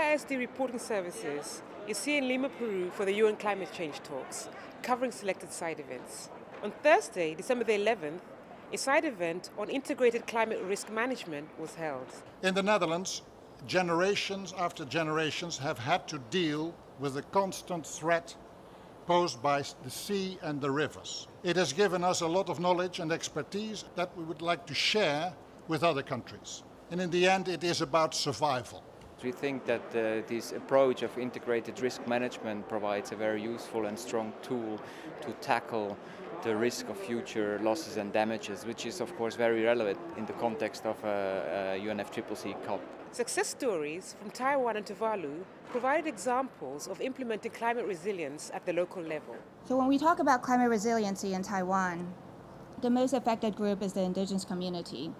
IISD Reporting Services is here in Lima, Peru for the UN climate change talks, covering selected side events. On Thursday, December the 11th, a side event on integrated climate risk management was held. In the Netherlands, generations after generations have had to deal with the constant threat posed by the sea and the rivers. It has given us a lot of knowledge and expertise that we would like to share with other countries. And in the end, it is about survival. We think that this approach of integrated risk management provides a very useful and strong tool to tackle the risk of future losses and damages, which is of course very relevant in the context of UNFCCC COP. Success stories from Taiwan and Tuvalu provided examples of implementing climate resilience at the local level. So when we talk about climate resiliency in Taiwan, the most affected group is the indigenous community.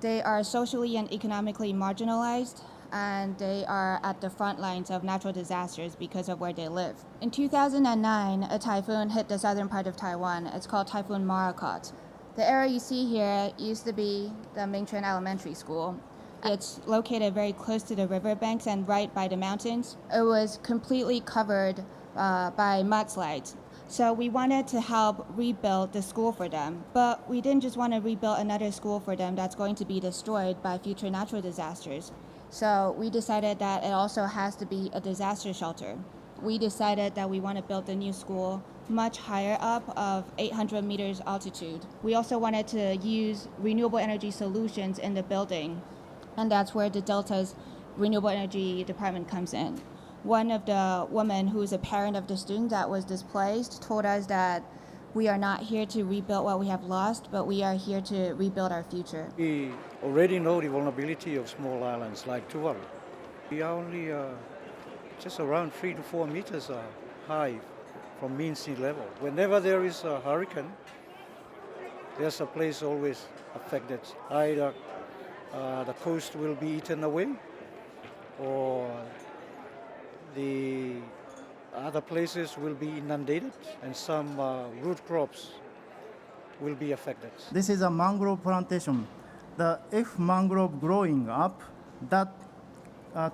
They are socially and economically marginalized, and they are at the front lines of natural disasters because of where they live. In 2009, a typhoon hit the southern part of Taiwan. It's called Typhoon Morakot. The area you see here used to be the Mingchuan Elementary School. It's located very close to the riverbanks and right by the mountains. It was completely covered by mudslides. So we wanted to help rebuild the school for them, but we didn't just want to rebuild another school for them that's going to be destroyed by future natural disasters. So we decided that it also has to be a disaster shelter. We decided that we want to build a new school much higher up of 800 meters altitude. We also wanted to use renewable energy solutions in the building, and that's where the Delta's renewable energy department comes in. One of the women who is a parent of the student that was displaced told us that we are not here to rebuild what we have lost, but we are here to rebuild our future. We already know the vulnerability of small islands like Tuvalu. We are only just around 3 to 4 meters high from mean sea level. Whenever there is a hurricane, there's a place always affected. Either the coast will be eaten away, or the other places will be inundated, and some root crops will be affected. This is a mangrove plantation. If mangrove growing up, that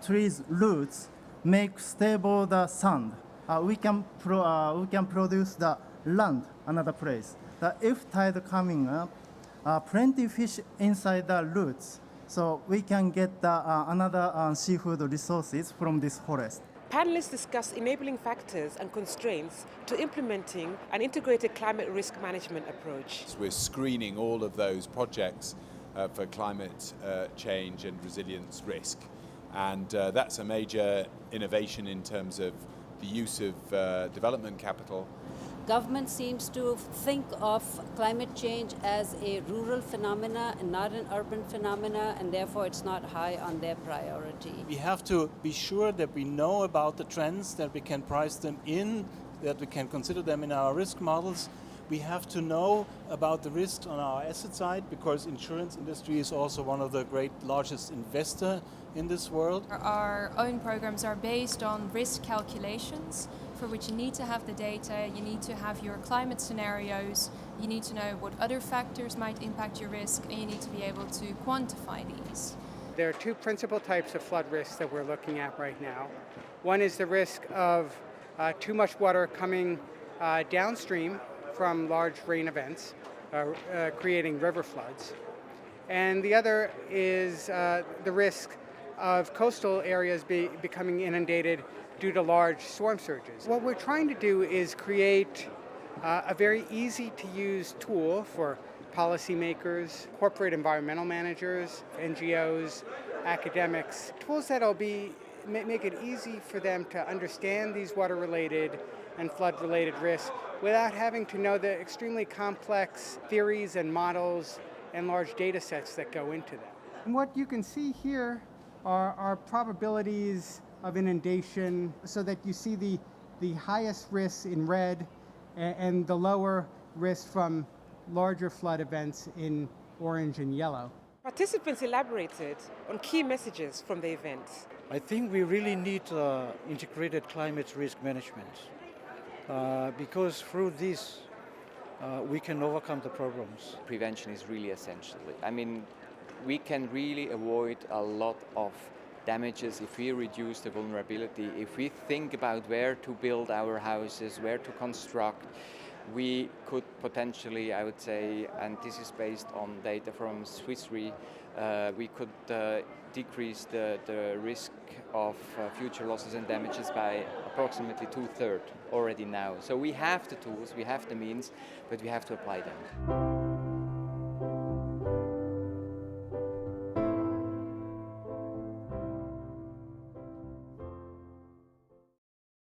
tree's roots make stable the sand. We can produce the land another place. If tide coming up, plenty fish inside the roots, so we can get another seafood resources from this forest. Panelists discussed enabling factors and constraints to implementing an integrated climate risk management approach. We're screening all of those projects for climate change and resilience risk. And that's a major innovation in terms of the use of development capital. Government seems to think of climate change as a rural phenomena and not an urban phenomena, and therefore it's not high on their priority. We have to be sure that we know about the trends, that we can price them in, that we can consider them in our risk models. We have to know about the risks on our asset side, because insurance industry is also one of the largest investor in this world. Our own programs are based on risk calculations, for which you need to have the data, you need to have your climate scenarios, you need to know what other factors might impact your risk, and you need to be able to quantify these. There are two principal types of flood risks that we're looking at right now. One is the risk of too much water coming downstream from large rain events, creating river floods. And the other is the risk of coastal areas becoming inundated due to large storm surges. What we're trying to do is create a very easy-to-use tool for policymakers, corporate environmental managers, NGOs, academics, tools that will make it easy for them to understand these water-related and flood-related risks without having to know the extremely complex theories and models and large data sets that go into them. And what you can see here are probabilities of inundation, so that you see the highest risks in red and the lower risk from larger flood events in orange and yellow. Participants elaborated on key messages from the event. I think we really need integrated climate risk management, because through this we can overcome the problems. Prevention is really essential. I mean, we can really avoid a lot of damages, if we reduce the vulnerability, if we think about where to build our houses, where to construct, we could potentially, I would say, and this is based on data from Swiss Re, we could decrease the risk of future losses and damages by approximately 2/3 already now. So we have the tools, we have the means, but we have to apply them.